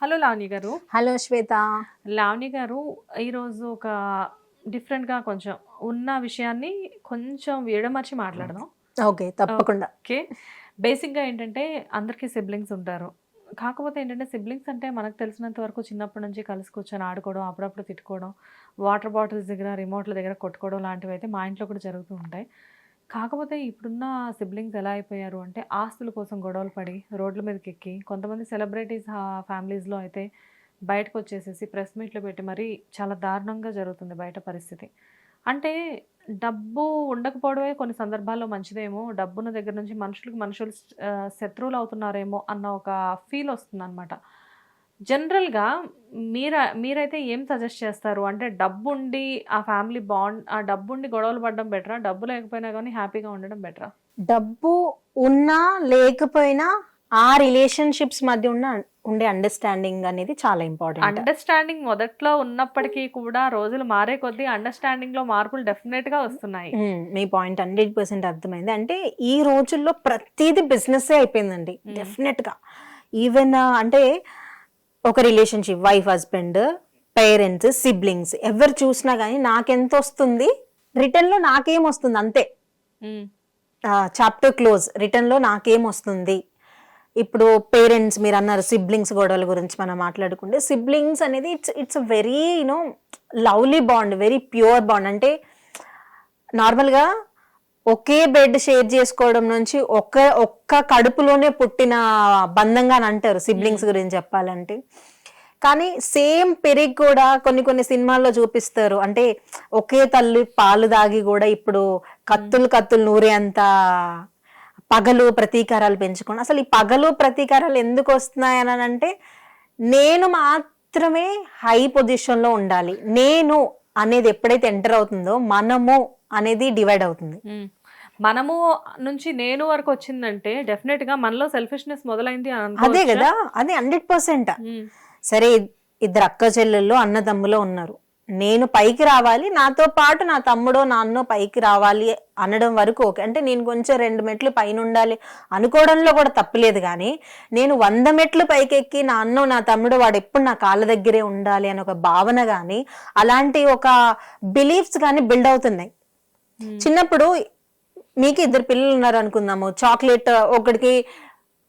Hello Lavanya గారు. Hello శ్వేత. లావణ్య గారు, ఈరోజు ఒక డిఫరెంట్‌గా కొంచెం ఉన్న విషయాన్ని కొంచెం విడమర్చి మాట్లాడదాం. ఓకే, తప్పకుండా. ఓకే. బేసిక్‌గా ఏంటంటే అందరికీ సిబ్లింగ్స్ ఉంటారు. కాకపోతే ఏంటంటే సిబ్లింగ్స్ అంటే మనకు తెలిసినంత వరకు చిన్నప్పటి నుంచి కలిసి కూర్చొని ఆడుకోవడం, అప్పుడప్పుడు తిట్టుకోవడం, వాటర్ బాటిల్స్ దగ్గర, రిమోట్‌ల దగ్గర కొట్టుకోవడం లాంటివైతే మా ఇంట్లో కూడా జరుగుతూ ఉంటాయి. కాకపోతే ఇప్పుడున్న సిబ్లింగ్స్ ఎలా అయిపోయారు అంటే ఆస్తుల కోసం గొడవలు పడి, రోడ్ల మీదకెక్కి, కొంతమంది సెలబ్రిటీస్ ఫ్యామిలీస్‌లో అయితే బయటకొచ్చేసేసి ప్రెస్ మీట్‌లు పెట్టి మరీ చాలా దారుణంగా జరుగుతుంది బయట పరిస్థితి. అంటే డబ్బు ఉండకపోవడమే కొన్ని సందర్భాల్లో మంచిదేమో, డబ్బున్న దగ్గర నుంచి మనుషులు శత్రువులవుతున్నారేమో అన్న ఒక ఫీలొస్తుందనమాట. జనరల్‌గా మీరైతే ఏం సజెస్ట్ చేస్తారు? అంటే డబ్బుండి ఆ ఫ్యామిలీ బాండ్, ఆ డబ్బుండి గొడవలు పడడం బెటరా? డబ్బు లేకపోయినా గానీ హ్యాపీగా ఉండడం బెటరా? డబ్బు ఉన్నా లేకపోయినా ఆ రిలేషన్షిప్స్ మధ్య ఉండే అండర్స్టాండింగ్ అనేది చాలా ఇంపార్టెంట్. అండర్‌స్టాండింగ్ మొదట్లో ఉన్నప్పటికీ కూడా రోజులు మారే కొద్దీ అండర్‌స్టాండింగ్‌లో మార్పులు డెఫినెట్‌గా వస్తున్నాయి. మీ పాయింట్ 100% అర్థమైంది. అంటే ఈ రోజుల్లో ప్రతిదీ బిజినెస్సే అయిపోయిందండి. డెఫినెట్ గా ఈవెన్ అంటే ఒక relationship wife husband, parents, siblings ఎవరు చూసినా కానీ నాకెంత వస్తుంది, రిటర్న్ లో నాకేం వస్తుంది అంతే. హ్మ్. Chapter close. రిటర్న్ లో నాకేం వస్తుంది. ఇప్పుడు పేరెంట్స్ మీరు అన్నారు సిబ్లింగ్స్ గొడవల గురించి మనం మాట్లాడుకుంటే, సిబ్లింగ్స్ అనేది it's very lovely bond, very pure bond. అంటే నార్మల్గా ఒకే బెడ్ షేర్ చేసుకోవడం నుంచి ఒక్క కడుపులోనే పుట్టిన బంధంగా అని అంటారు సిబ్లింగ్స్ గురించి చెప్పాలంటే. కానీ సేమ్ పెరిగి కూడా కొన్ని సినిమాల్లో చూపిస్తారు. అంటే ఒకే తల్లి పాలు దాగి కూడా ఇప్పుడు కత్తులు నూరే అంత పగలు ప్రతీకారాలు పెంచుకోండి. అసలు ఈ పగలు ప్రతీకారాలు ఎందుకు వస్తున్నాయి అని అంటే, నేను మాత్రమే హై పొజిషన్ లో ఉండాలి, నేను అనేది ఎప్పుడైతే ఎంటర్ అవుతుందో మనము అనేది డివైడ్ అవుతుంది. మనము నుంచి నేను వరకు వచ్చిందంటే డెఫినెట్ గా మనలో సెల్ఫిష్నెస్ మొదలైంది. అదే కదా, అదే 100%. సరే, ఇద్దరు అక్క చెల్లెళ్ళు అన్నదమ్ములో ఉన్నారు, నేను పైకి రావాలి, నాతో పాటు నా తమ్ముడో నాన్నో పైకి రావాలి అనడం వరకు ఓకే. అంటే నేను కొంచెం 2 మెట్లు పైన ఉండాలి అనుకోవడంలో కూడా తప్పులేదు. కానీ నేను 100 మెట్లు పైకెక్కి నా అన్నో నా తమ్ముడో వాడు ఎప్పుడు నా కాళ్ళ దగ్గరే ఉండాలి అని ఒక భావన కానీ, అలాంటి ఒక బిలీఫ్స్ కానీ బిల్డ్ అవుతున్నాయి. చిన్నప్పుడు మీకు 2 పిల్లలు ఉన్నారు అనుకుందాము, చాక్లెట్ ఒకటికి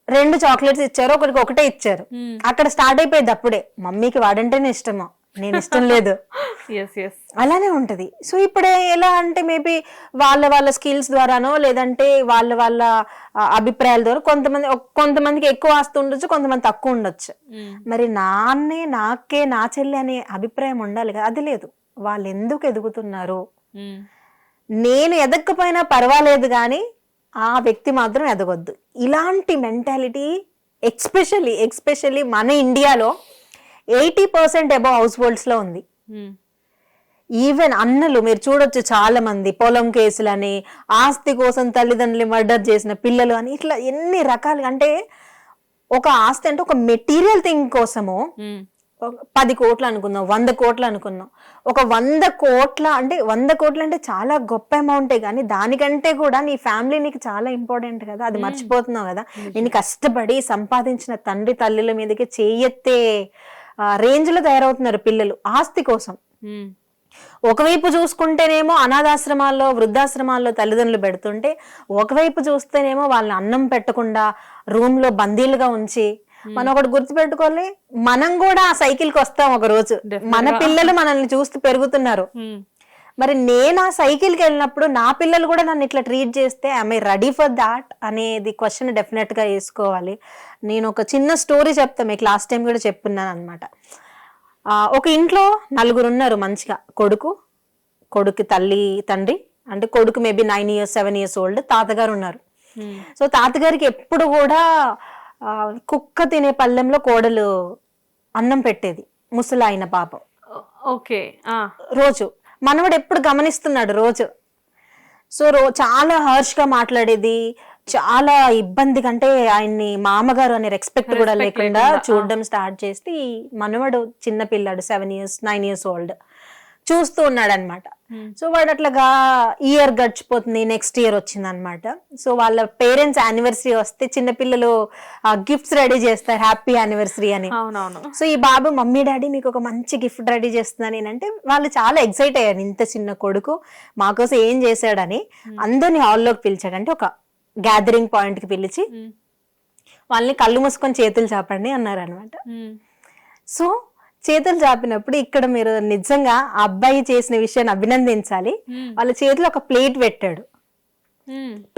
2 చాక్లెట్స్ ఇచ్చారు, ఒకటికి ఒకటే ఇచ్చారు. అక్కడ స్టార్ట్ అయిపోయింది అప్పుడే, మమ్మీకి వాడంటేనే ఇష్టమో, నేను ఇష్టం లేదు. అలానే ఉంటది. సో ఇప్పుడు ఎలా అంటే మేబీ వాళ్ళ స్కిల్స్ ద్వారానో లేదంటే వాళ్ళ అభిప్రాయాల ద్వారా కొంతమందికి ఎక్కువ ఆస్తి ఉండొచ్చు, కొంతమంది తక్కువ ఉండొచ్చు. మరి నాకే నా చెల్లి అనే అభిప్రాయం ఉండాలి కదా, అది లేదు. వాళ్ళు ఎందుకు ఎదుగుతున్నారు, నేను ఎదగకపోయినా పర్వాలేదు కానీ ఆ వ్యక్తి మాత్రం ఎదగొద్దు, ఇలాంటి మెంటాలిటీ ఎక్స్పెషల్లీ మన ఇండియాలో 80% అబౌవ్ హౌస్ హోల్డ్స్ లో ఉంది. ఈవెన్ అన్నలు మీరు చూడొచ్చు, చాలా మంది పొలం కేసులని, ఆస్తి కోసం తల్లిదండ్రులు మర్డర్ చేసిన పిల్లలు అని, ఇట్లా ఎన్ని రకాలుగా. అంటే ఒక ఆస్తి అంటే ఒక మెటీరియల్ థింగ్ కోసము 10 కోట్లు అనుకుందాం, 100 కోట్లు అనుకుందాం, ఒక 100 కోట్ల అంటే 100 కోట్లు అంటే చాలా గొప్ప అమౌంటే, కానీ దానికంటే కూడా నీ ఫ్యామిలీ నీకు చాలా ఇంపార్టెంట్ కదా, అది మర్చిపోతున్నావు కదా. నేను కష్టపడి సంపాదించిన తండ్రి తల్లుల మీదకి చేయెత్తే రేంజ్ లో తయారవుతున్నారు పిల్లలు ఆస్తి కోసం. ఒకవైపు చూసుకుంటేనేమో అనాథాశ్రమాల్లో, వృద్ధాశ్రమాల్లో తల్లిదండ్రులు పెడుతుంటే, ఒకవైపు చూస్తేనేమో వాళ్ళని అన్నం పెట్టకుండా రూమ్ లో బందీలుగా ఉంచి. మనం ఒకటి గుర్తుపెట్టుకోవాలి, మనం కూడా ఆ సైకిల్కి వస్తాం ఒక రోజు, మన పిల్లలు మనల్ని చూస్తూ పెరుగుతున్నారు. మరి నేను ఆ సైకిల్కి వెళ్ళినప్పుడు నా పిల్లలు కూడా నన్ను ఇట్లా ట్రీట్ చేస్తే I am ready for that అనేది క్వశ్చన్ డెఫినెట్ గా వేసుకోవాలి. నేను ఒక చిన్న స్టోరీ చెప్తాను మీకు, లాస్ట్ టైం కూడా చెప్పున్నాను అనమాట. ఒక ఇంట్లో 4 ఉన్నారు మంచిగా, కొడుకు తల్లి తండ్రి, అంటే కొడుకు మేబీ 9 years 7 years ఓల్డ్, తాతగారు ఉన్నారు. సో తాతగారికి ఎప్పుడు కూడా కుక్క తినే పళ్ళెంలో కోడలు అన్నం పెట్టేది, ముసలాయన పాపం. ఓకే. రోజు మనవడు ఎప్పుడు గమనిస్తున్నాడు రోజు. సో చాలా హర్ష్ గా మాట్లాడేది, చాలా ఇబ్బంది కంటే ఆయన్ని మామగారు అనే రెస్పెక్ట్ కూడా లేకుండా చూడడం స్టార్ట్ చేసి, మనవడు చిన్న పిల్లాడు 7 years 9 years ఓల్డ్, చూస్తూ ఉన్నాడు అనమాట. సో వాడు అట్లాగా ఇయర్ గడిచిపోతుంది, నెక్స్ట్ ఇయర్ వచ్చింది అనమాట. సో వాళ్ళ పేరెంట్స్ యానివర్సరీ వస్తే చిన్నపిల్లలు గిఫ్ట్స్ రెడీ చేస్తారు, హ్యాపీ యానివర్సరీ అని. సో ఈ బాబు మమ్మీ డాడీ మీకు ఒక మంచి గిఫ్ట్ రెడీ చేస్తున్నాను అంటే వాళ్ళు చాలా ఎక్సైట్ అయ్యారు. ఇంత చిన్న కొడుకు మాకోసం ఏం చేశాడని అందరిని హాల్లోకి పిలిచాడు. అంటే ఒక గ్యాదరింగ్ పాయింట్ కి పిలిచి వాళ్ళని కళ్ళు మూసుకొని చేతులు చాపండి అన్నారు అనమాట. సో చేతులు చాపినప్పుడు ఇక్కడ మీరు నిజంగా ఆ అబ్బాయి చేసిన విషయాన్ని అభినందించాలి. వాళ్ళ చేతిలో ఒక ప్లేట్ పెట్టాడు,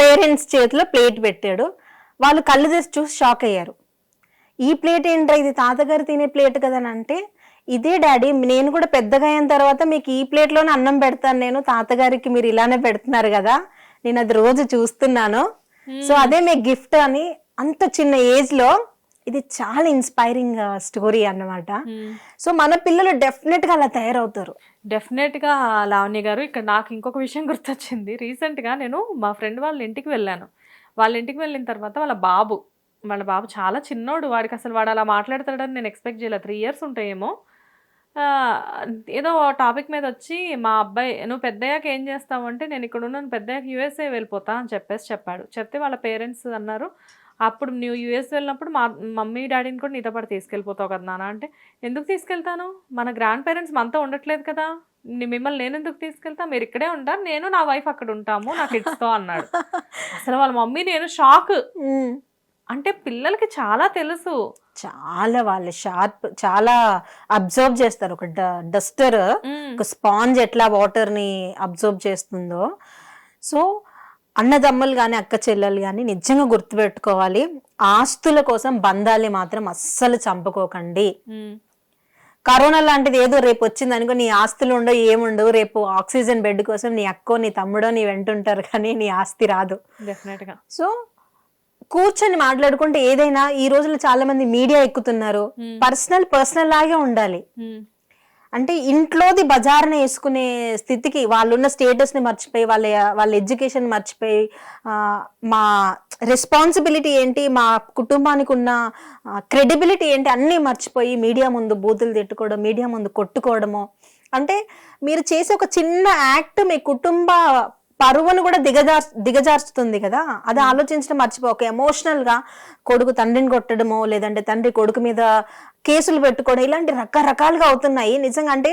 పేరెంట్స్ చేతిలో ప్లేట్ పెట్టాడు. వాళ్ళు కళ్ళు తీసి చూసి షాక్ అయ్యారు. ఈ ప్లేట్ ఏంట్రా, ఇది తాతగారు తినే ప్లేట్ కదా అని అంటే, ఇదే డాడీ నేను కూడా పెద్దగా అయిన తర్వాత మీకు ఈ ప్లేట్ లోనే అన్నం పెడతాను, నేను తాతగారికి మీరు ఇలానే పెడుతున్నారు కదా, నేను అది రోజు చూస్తున్నాను, సో అదే మీ గిఫ్ట్ అని. అంత చిన్న ఏజ్ లో ఇది చాలా ఇన్స్పైరింగ్ స్టోరీ అన్నమాట. సో మన పిల్లలు డెఫినెట్ గా అలా తయారవుతారు. డెఫినెట్ గా లావణ్య గారు, ఇక్కడ నాకు ఇంకొక విషయం గుర్తొచ్చింది. రీసెంట్ గా నేను మా ఫ్రెండ్ వాళ్ళ ఇంటికి వెళ్ళాను. వాళ్ళ ఇంటికి వెళ్ళిన తర్వాత వాళ్ళ బాబు చాలా చిన్నోడు. వాడికి అసలు వాడు అలా మాట్లాడతాడని నేను ఎక్స్పెక్ట్ చేయలేదు. 3 years ఉంటాయేమో. ఏదో టాపిక్ మీద వచ్చి మా అబ్బాయి, నువ్వు పెద్దయ్యాక ఏం చేస్తావు అంటే, నేను ఇక్కడ ఉన్నాను, పెద్దయ్యాక USA వెళ్ళిపోతా అని చెప్పాడు. చెప్తే వాళ్ళ పేరెంట్స్ అన్నారు, అప్పుడు నువ్వు US వెళ్ళినప్పుడు మా మమ్మీ డాడీని కూడా నీతో పాటు తీసుకెళ్ళిపోతావు కదా నాన్న అంటే, ఎందుకు తీసుకెళ్తాను, మన గ్రాండ్ పేరెంట్స్ మనతో ఉండట్లేదు కదా, మిమ్మల్ని నేను ఎందుకు తీసుకెళ్తా, మీరు ఇక్కడే ఉంటారు, నేను నా వైఫ్ అక్కడ ఉంటాము నా కిడ్స్తో అన్నాడు. అసలు వాళ్ళ మమ్మీ నేను షాక్. అంటే పిల్లలకి చాలా తెలుసు, చాలా వాళ్ళు షార్ప్, చాలా అబ్జర్వ్ చేస్తారు. ఒక డస్టర్, ఒక స్పాంజ్ ఎట్లా వాటర్ ని అబ్జర్వ్ చేస్తుందో. సో అన్నదమ్ములు కానీ అక్క చెల్లెలు కానీ నిజంగా గుర్తుపెట్టుకోవాలి, ఆస్తుల కోసం బంధాలు మాత్రం అస్సలు చంపుకోకండి. కరోనా లాంటిది ఏదో రేపు వచ్చింది అనుకో, నీ ఆస్తులు ఉండవు ఏముండవు, రేపు ఆక్సిజన్ బెడ్ కోసం నీ అక్కో నీ తమ్ముడో నీ వెంటుంటారు కానీ నీ ఆస్తి రాదు. సో కూర్చొని మాట్లాడుకుంటే ఏదైనా, ఈ రోజుల్లో చాలా మంది మీడియా ఎక్కుతున్నారు, పర్సనల్ లాగే ఉండాలి. అంటే ఇంట్లోది బజార్ని వేసుకునే స్థితికి, వాళ్ళున్న స్టేటస్ ని మర్చిపోయి, వాళ్ళ ఎడ్యుకేషన్ మర్చిపోయి, మా రెస్పాన్సిబిలిటీ ఏంటి, మా కుటుంబానికి ఉన్న క్రెడిబిలిటీ ఏంటి అన్నీ మర్చిపోయి మీడియా ముందు బూతులు తిట్టుకోవడం, మీడియా ముందు కొట్టుకోవడము. అంటే మీరు చేసే ఒక చిన్న యాక్ట్ మీ కుటుంబ పరువును కూడా దిగజార్చుతుంది కదా, అది ఆలోచించడం మర్చిపోక ఎమోషనల్ గా కొడుకు తండ్రిని కొట్టడమో, లేదంటే తండ్రి కొడుకు మీద కేసులు పెట్టుకోవడం, ఇలాంటి రకరకాలుగా అవుతున్నాయి. నిజంగా అంటే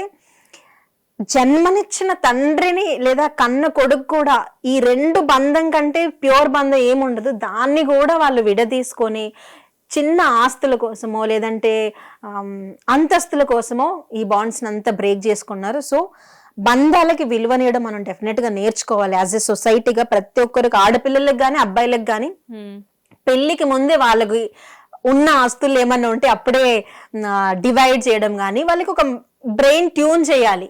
జన్మనిచ్చిన తండ్రిని లేదా కన్న కొడుకు కూడా ఈ 2 బంధం కంటే ప్యూర్ బంధం ఏముండదు, దాన్ని కూడా వాళ్ళు విడదీసుకొని చిన్న ఆస్తుల కోసమో లేదంటే అంతస్తుల కోసమో ఈ బాండ్స్ అంతా బ్రేక్ చేసుకున్నారు. సో బంధాలకి విలువనేయడం మనం డెఫినెట్ గా నేర్చుకోవాలి. యాజ్ ఎ సొసైటీగా ప్రతి ఒక్కరికి, ఆడపిల్లలకు కానీ అబ్బాయిలకు కానీ పెళ్లికి ముందే వాళ్ళకి ఉన్న ఆస్తులు ఏమన్నా ఉంటే అప్పుడే డివైడ్ చేయడం కానీ, వాళ్ళకి ఒక బ్రెయిన్ ట్యూన్ చేయాలి.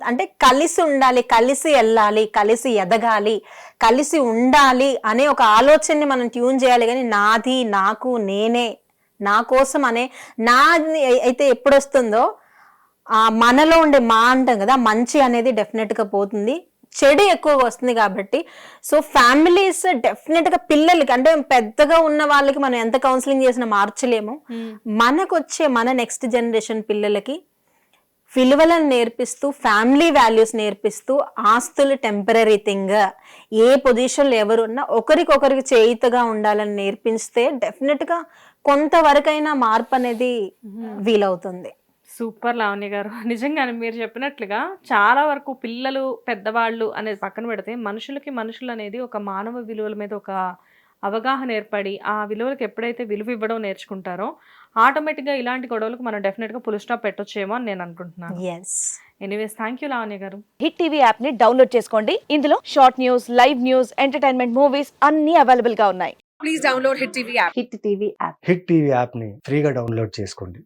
అంటే కలిసి ఉండాలి, కలిసి వెళ్ళాలి, కలిసి ఎదగాలి, కలిసి ఉండాలి అనే ఒక ఆలోచనని మనం ట్యూన్ చేయాలి. కానీ నాది, నాకు, నేనే, నా కోసం అనే నాది అయితే ఎప్పుడు వస్తుందో మనలో ఉండే అంటాం కదా, మంచి అనేది డెఫినెట్ గా పోతుంది, చెడు ఎక్కువగా వస్తుంది. కాబట్టి సో ఫ్యామిలీస్ డెఫినెట్ గా పిల్లలకి, అంటే పెద్దగా ఉన్న వాళ్ళకి మనం ఎంత కౌన్సిలింగ్ చేసినా మార్చలేము. మన నెక్స్ట్ జనరేషన్ పిల్లలకి విలువలను నేర్పిస్తూ, ఫ్యామిలీ వాల్యూస్ నేర్పిస్తూ, ఆస్తులు టెంపరీ థింగ్, ఏ పొజిషన్లో ఎవరున్నా ఒకరికొకరికి చేయితగా ఉండాలని నేర్పిస్తే డెఫినెట్ గా కొంతవరకైనా మార్పు అనేది వీలవుతుంది. సూపర్ లావణ్య గారు, నిజంగానే మీరు చెప్పినట్లుగా చాలా వరకు పిల్లలు పెద్దవాళ్ళు అనేది పక్కన పెడితే, మనుషులు అనేది ఒక మానవ విలువల మీద ఒక అవగాహన ఏర్పడి, ఆ విలువలకు ఎప్పుడైతే విలువ ఇవ్వడం నేర్చుకుంటారో ఆటోమేటిక్గా ఇలాంటి గొడవలకు మనం డెఫినెట్గా ఫుల్ స్టాప్ పెట్టొచ్చేమో అని నేను అనుకుంటున్నాను. ఎనీవేస్, థ్యాంక్ యూ లావణ్య గారు. హిట్ టీవీ యాప్ ని డౌన్లోడ్ చేసుకోండి. ఇందులో short news, live news, entertainment movies అన్ని అవైలబుల్ గా ఉన్నాయి. Please download hit TV app. Hit TV app ని ఫ్రీగా డౌన్లోడ్ చేసుకోండి.